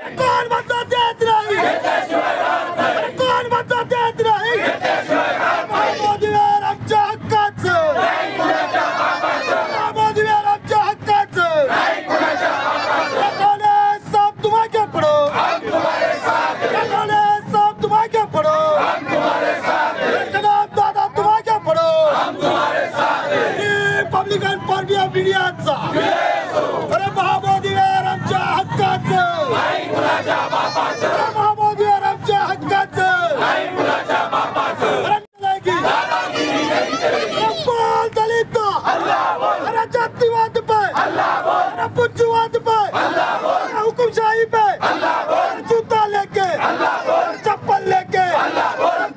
कोण मदत देत नाही, कोण मदत देत नाही, मोदीवर आमच्या हक्काचं, मोदीवर आमच्या हक्काचं, सब तुम्हारे पडो, सब तुम्हारे पडो, जनाब दादा तुम्हारे पडो, रिपब्लिकन पार्टी ऑफ इंडियाचा अरे महामोदीवर आमच्या हक्काचं, महामोदीवर आमच्या हक्काचं, दलित अरे जातीवाद पे, अरे पुंजवाद पे, हुकुमशाही पे, जूता लेके, चप्पल लेके,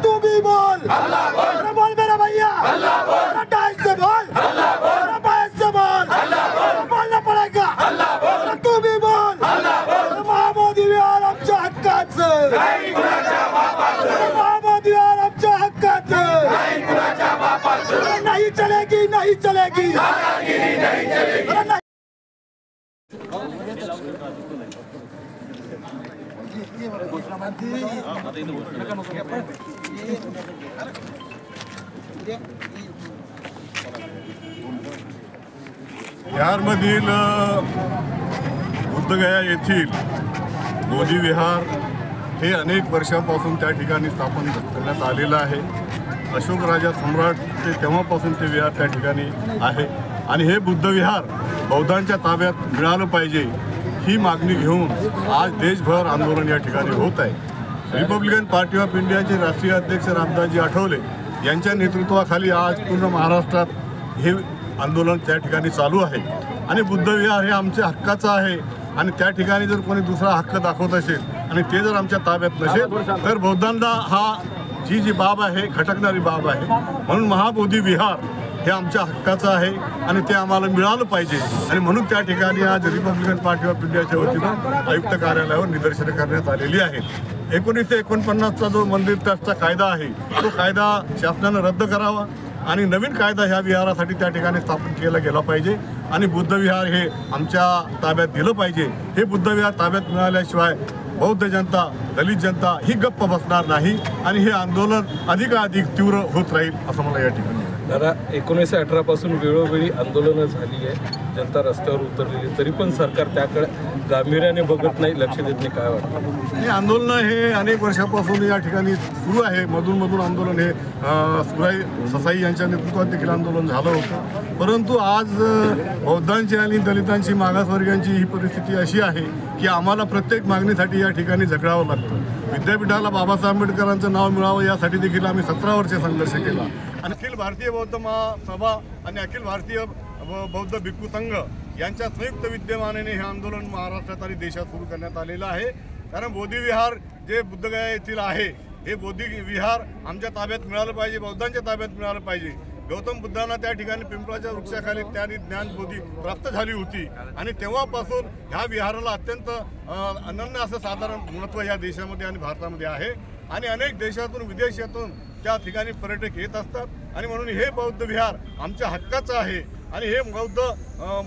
तू भी बोल, अरे बोल मेरा भैया, अरे डाइस से बोल, अरे बाइस से बोल, बोलना पड़ेगा, तू भी बोल, महामोदीवर आमच्या हक्काचं, महामोदीवर आमच्या हक्काचं, नहीं चलेगी, नहीं चलेगी, अरे नहीं। बिहारमधील बुद्धगया येथील मोदी विहार हे अनेक वर्षांपासून त्या ठिकाणी स्थापन करण्यात आलेलं आहे। अशोक राजा सम्राट ते तेव्हापासून ते विहार त्या ठिकाणी आहे आणि हे बुद्ध विहार बौद्धांच्या ताब्यात मिळालं पाहिजे ही मागणी घेऊन आज देशभर आंदोलन या ठिकाणी होत आहे। रिपब्लिकन पार्टी ऑफ इंडियाचे राष्ट्रीय अध्यक्ष रामदासजी आठवले यांच्या नेतृत्वाखाली आज पूर्ण महाराष्ट्रात हे आंदोलन त्या ठिकाणी चालू आहे आणि बुद्ध विहार हे आमच्या हक्काचं आहे आणि त्या ठिकाणी जर कोणी दुसरा हक्क दाखवत असेल आणि ते जर आमच्या ताब्यात नसेल तर बौद्धांना हा जी बाब आहे खटकणारी बाब आहे। म्हणून महाबोधी विहार हे आमच्या हक्काचं आहे आणि ते आम्हाला मिळालं पाहिजे आणि म्हणून त्या ठिकाणी आज रिपब्लिकन पार्टी ऑफ इंडियाच्या वतीनं आयुक्त कार्यालयावर निदर्शनं करण्यात आलेली आहेत। 1949चा जो मंदिर ट्रस्टचा कायदा आहे तो कायदा शासनानं रद्द करावा आणि नवीन कायदा ह्या विहारासाठी त्या ठिकाणी स्थापन केला गेला पाहिजे आणि बुद्ध विहार हे आमच्या ताब्यात दिलं पाहिजे। हे बुद्ध विहार ताब्यात मिळाल्याशिवाय बौद्ध जनता दलित जनता ही गप्प बसणार नाही आणि हे आंदोलन अधिकाधिक तीव्र होत राहील असं मला या ठिकाणी। दादा 1918 पासून वेळोवेळी आंदोलनं झाली आहे, जनता रस्त्यावर उतरलेली, तरी पण सरकार त्याकडे गांभीर्याने बघत नाही, लक्ष देत नाही, काय वाटतं? हे आंदोलन हे अनेक वर्षापासून या ठिकाणी सुरू आहे। मधून आंदोलन हे सुराई ससाई यांच्या नेतृत्वात देखील आंदोलन झालं होतं, परंतु आज बौद्धांची आणि दलितांची मागासवर्गीयांची ही परिस्थिती अशी आहे की आम्हाला प्रत्येक मागणीसाठी या ठिकाणी झगडावं लागतं। विद्यापीठाला बाबासाहेब आंबेडकरांचं नाव मिळावं यासाठी देखील आम्ही 17 वर्षे संघर्ष केला आणि अखिल भारतीय बौद्ध महासभा आणि अखिल भारतीय बौद्ध भिक्खू संघ यांच्या संयुक्त विद्यमानेने हे आंदोलन महाराष्ट्रात आणि देशात सुरू करण्यात आलेलं आहे। कारण बोधी विहार जे बुद्धगया येथील आहे हे बोधी विहार आमच्या ताब्यात मिळालं पाहिजे, बौद्धांच्या ताब्यात मिळालं पाहिजे। गौतम बुद्धांना त्या ठिकाणी पिंपळाच्या वृक्षाखाली त्यांनी ज्ञानबोधी प्राप्त झाली होती आणि तेव्हापासून ह्या विहाराला अत्यंत अनन्य असं साधारण महत्त्व या देशामध्ये आणि भारतामध्ये आहे आणि अनेक देशातून विदेशातून त्या ठिकाणी पर्यटक येत असतात आणि म्हणून हे बौद्ध विहार आमच्या हक्काचं आहे आणि हे बौद्ध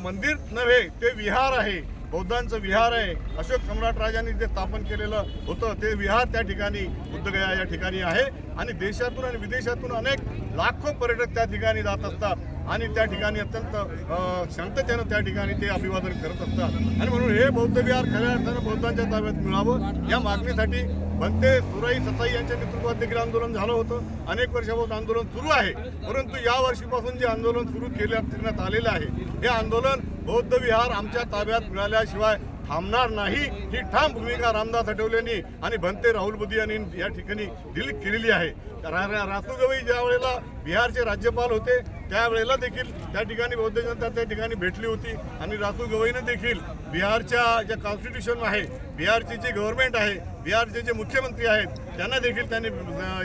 मंदिर नव्हे ते विहार आहे, बौद्धांचं विहार आहे। अशोक सम्राट राजांनी जे स्थापन केलेलं होतं ते विहार त्या ठिकाणी बुद्धगया या ठिकाणी आहे आणि देशातून आणि विदेशातून अनेक लाखो पर्यटक त्या ठिकाणी जात असतात आणि त्या ठिकाणी अत्यंत शांततेनं त्या ठिकाणी ते अभिवादन करत असतात आणि म्हणून हे बौद्ध विहार खऱ्या अर्थानं बौद्धांच्या ताब्यात मिळावं या मागणीसाठी भंते सुराई ससाई यांच्या नेतृत्वात देखील आंदोलन झालं होतं। अनेक वर्षापासून आंदोलन सुरू आहे, परंतु या वर्षीपासून जे आंदोलन सुरू करण्यात आलेलं आहे हे आंदोलन बौद्ध विहार आमच्या ताब्यात मिळाल्याशिवाय थांबणार नाही ही ठाम भूमिका रामदास आठवलेंनी आणि भंते राहुल बुद्धी यांनी या ठिकाणी केलेली आहे। रासू गवई ज्या वेळेला बिहारचे राज्यपाल होते त्यावेळेला देखील त्या ठिकाणी बौद्ध जनता त्या ठिकाणी भेटली होती आणि रासू गवईनं देखील बिहारच्या ज्या कॉन्स्टिट्यूशन आहे, बिहारची जी गव्हर्नमेंट आहे, बिहारचे जे मुख्यमंत्री आहेत त्यांना देखील त्यांनी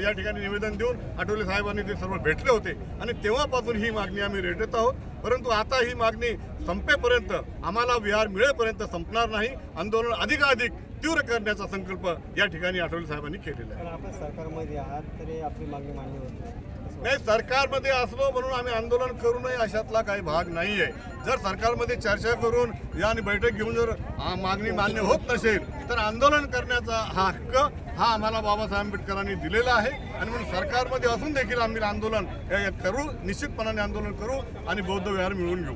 या ठिकाणी निवेदन देऊन आठवले साहेबांनी ते सर्व भेटले होते आणि तेव्हापासून ही मागणी आम्ही रेटत आहोत। परंतु आता ही मागणी संपेपर्यंत आम्हाला विहार मिळेपर्यंत संपणार नाही, आंदोलन अधिकाधिक तीव्र करण्याचा संकल्प या ठिकाणी आठवले साहेबांनी केलेला आहे. पण आपण सरकारमध्ये आहात तरी आपली मागणी मान्य होत नाही. नाही, सरकारमध्ये असलो म्हणून आम्ही आंदोलन करू नये अशातला काही भाग नाही आहे. जर सरकारमध्ये चर्चा करून या आणि बैठक घेऊन जर मागणी मान्य होत नसेल तर आंदोलन करण्याचा हा हक्क हा आम्हाला बाबासाहेब आंबेडकरांनी दिलेला आहे आणि म्हणून सरकारमध्ये असून देखील आम्ही आंदोलन करू, निश्चितपणाने आंदोलन करू आणि बौद्ध विहार मिळवून घेऊ.